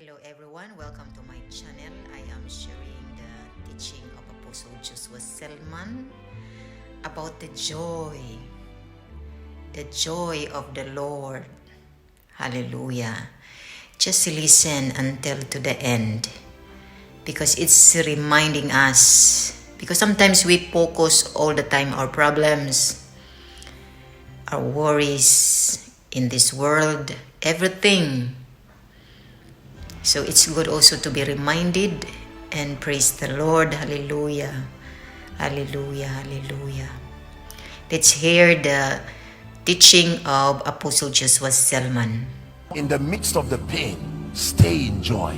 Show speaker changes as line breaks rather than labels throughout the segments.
Hello everyone, welcome to my channel. I am sharing the teaching of Apostle Joshua Selman about the joy of the Lord. Hallelujah. Just listen until to the end, because it's reminding us, because sometimes we focus all the time our problems, our worries in this world, everything. So it's good also to be reminded and praise the Lord. Hallelujah. Hallelujah. Hallelujah. Let's hear the teaching of Apostle Joshua Selman.
In the midst of the pain, stay in joy.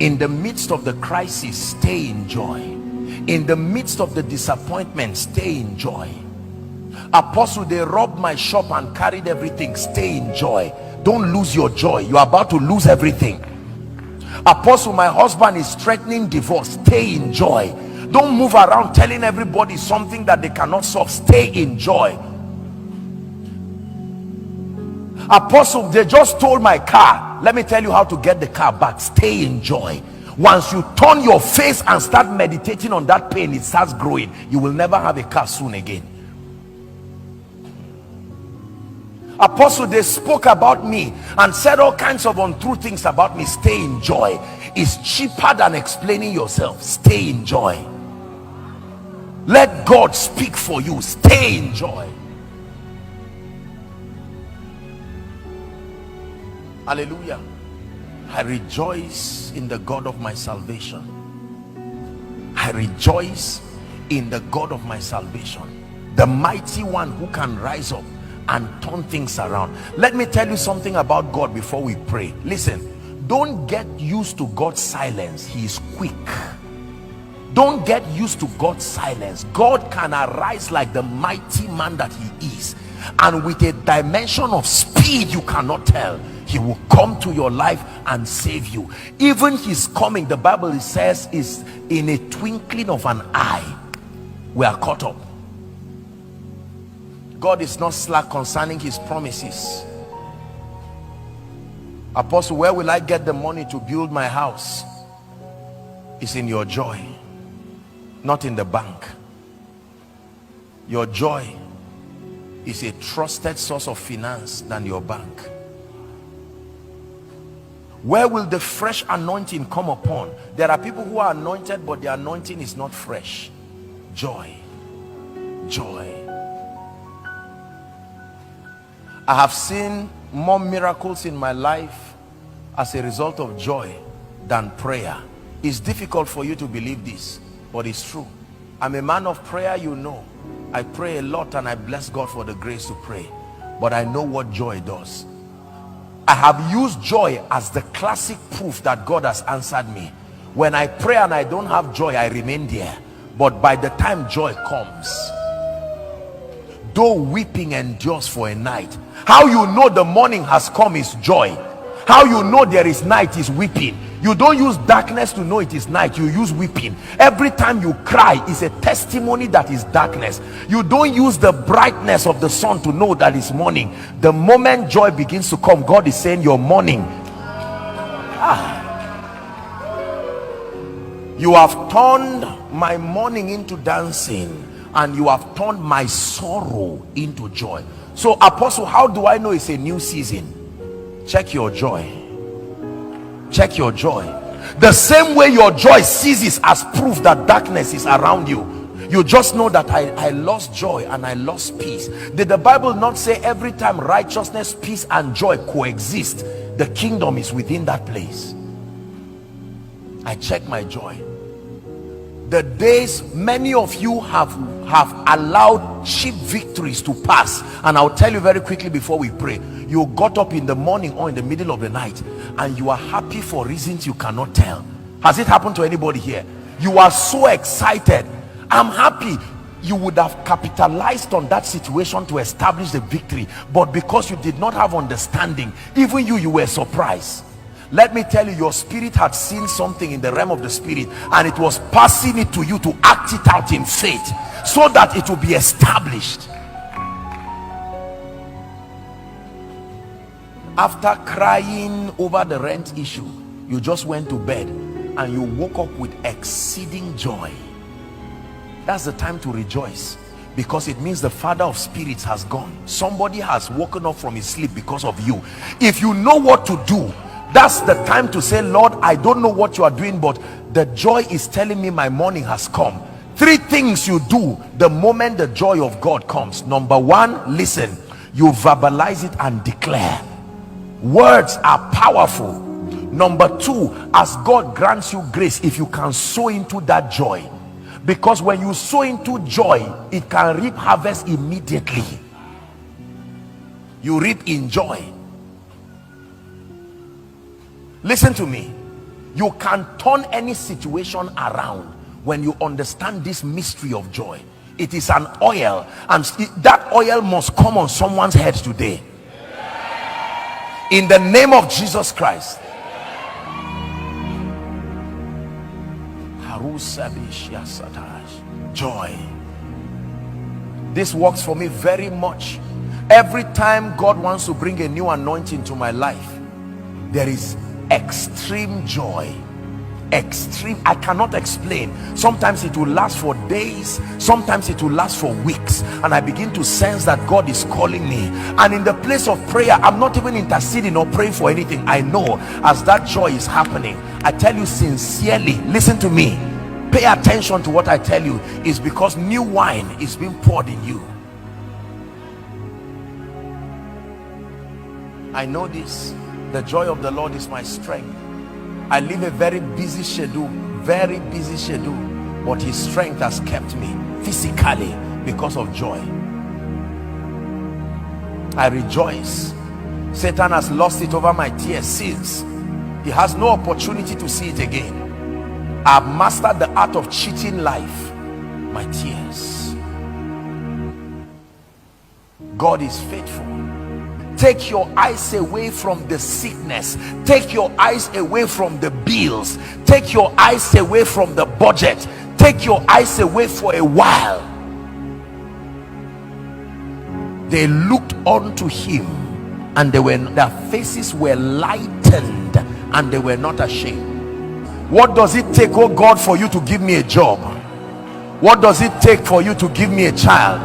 In the midst of the crisis, stay in joy. In the midst of the disappointment, stay in joy. Apostle, they robbed my shop and carried everything. Stay in joy. Don't lose your joy. You are about to lose everything. Apostle, my husband is threatening divorce. Stay in joy. Don't move around telling everybody something that they cannot solve. Stay in joy. Apostle, they just stole my car. Let me tell you how to get the car back. Stay in joy. Once you turn your face and start meditating on that pain, it starts growing. You will never have a car soon again. Apostle, they spoke about me and said all kinds of untrue things about me. Stay in joy. It's cheaper than explaining yourself. Stay in joy. Let God speak for you. Stay in joy. Hallelujah. I rejoice in the God of my salvation. I rejoice in the God of my salvation, the mighty one who can rise up and turn things around. Let me tell you something about God before we pray. Listen, don't get used to God's silence. He is quick. Don't get used to God's silence. God can arise like the mighty man that he is, and with a dimension of speed you cannot tell, he will come to your life and save you. Even his coming, the Bible says, is in a twinkling of an eye. We are caught up. God is not slack concerning his promises. Apostle, where will I get the money to build my house? It's in your joy, not in the bank. Your joy is a trusted source of finance than your bank. Where will the fresh anointing come upon? There are people who are anointed, but the anointing is not fresh. Joy. Joy. I have seen more miracles in my life as a result of joy than prayer. It's difficult for you to believe this, but it's true. I'm a man of prayer, you know. I pray a lot and I bless God for the grace to pray, but I know what joy does. I have used joy as the classic proof that God has answered me. When I pray and I don't have joy, I remain there, but by the time joy comes, though weeping endures for a night, how you know the morning has come is joy. How you know there is night is weeping. You don't use darkness to know it is night, you use weeping. Every time you cry is a testimony that is darkness. You don't use the brightness of the sun to know that it's morning. The moment joy begins to come, God is saying your morning. You have turned my morning into dancing, and you have turned my sorrow into joy. So Apostle, how do I know it's a new season? Check your joy. Check your joy. The same way your joy ceases as proof that darkness is around you. You just know that I lost joy and I lost peace. Did the Bible not say every time righteousness, peace and joy coexist, the kingdom is within that place? I check my joy. The days many of you have allowed cheap victories to pass, and I'll tell you very quickly before we pray. You got up in the morning or in the middle of the night and you are happy for reasons you cannot tell. Has it happened to anybody here? You are so excited. I'm happy. You would have capitalized on that situation to establish the victory, but because you did not have understanding, even you were surprised. Let me tell you, your spirit had seen something in the realm of the spirit, and it was passing it to you to act it out in faith so that it will be established. After crying over the rent issue, You just went to bed and you woke up with exceeding joy. That's the time to rejoice, because it means the Father of spirits has gone. Somebody has woken up from his sleep because of you. If you know what to do, that's the time to say, Lord, I don't know what you are doing, but the joy is telling me my morning has come. 3 things you do the moment the joy of God comes. Number 1, listen. You verbalize it and declare. Words are powerful. Number 2, as God grants you grace, if you can sow into that joy, because when you sow into joy, it can reap harvest immediately. You reap in joy. Listen to me. You can turn any situation around when you understand this mystery of joy. It is an oil, and that oil must come on someone's head today, in the name of Jesus Christ. Joy. This works for me very much. Every time God wants to bring a new anointing to my life, there is extreme joy. Extreme. I cannot explain. Sometimes it will last for days, sometimes it will last for weeks, and I begin to sense that God is calling me. And in the place of prayer, I'm not even interceding or praying for anything. I know as that joy is happening, I tell you sincerely, listen to me, pay attention to what I tell you, is because new wine is being poured in you. I know this. The joy of the Lord is my strength. I live a very busy schedule, but his strength has kept me physically because of joy. I rejoice. Satan has lost it over my tears since. He has no opportunity to see it again. I've mastered the art of cheating life. My tears. God is faithful. Take your eyes away from the sickness. Take your eyes away from the bills. Take your eyes away from the budget. Take your eyes away for a while. They looked unto him, and their faces were lightened, and they were not ashamed. What does it take, oh God, for you to give me a job? What does it take for you to give me a child?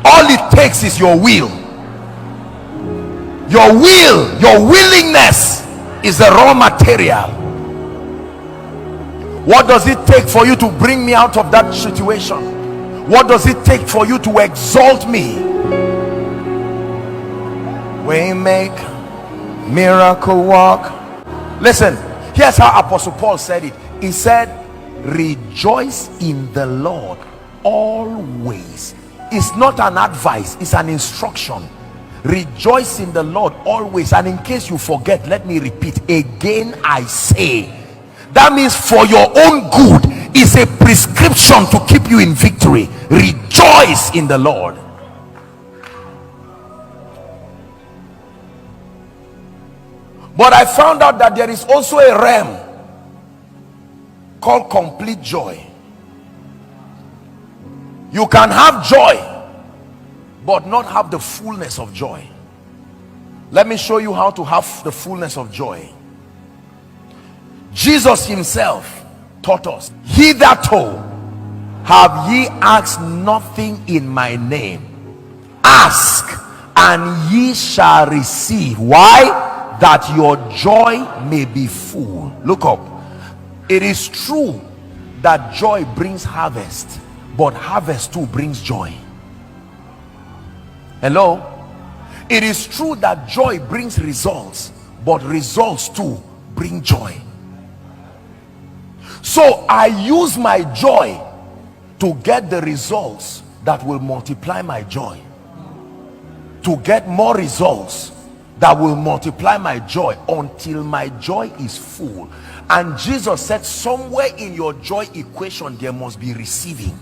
All it takes is your will. Your will, your willingness is the raw material. What does it take for you to bring me out of that situation? What does it take for you to exalt me? Waymaker, miracle work. Listen, here's how Apostle Paul said it. He said, rejoice in the Lord always. It's not an advice, it's an instruction. Rejoice in the Lord always. And in case you forget, let me repeat again, I say, that means for your own good is a prescription to keep you in victory. Rejoice in the Lord. But I found out that there is also a realm called complete joy. You can have joy but not have the fullness of joy. Let me show you how to have the fullness of joy. Jesus himself taught us, hitherto have ye asked nothing in my name. Ask and ye shall receive. Why? That your joy may be full. Look up. It is true that joy brings harvest, but harvest too brings joy. Hello? It is true that joy brings results, but results too bring joy. So I use my joy to get the results that will multiply my joy, to get more results that will multiply my joy until my joy is full. And Jesus said, somewhere in your joy equation there must be receiving.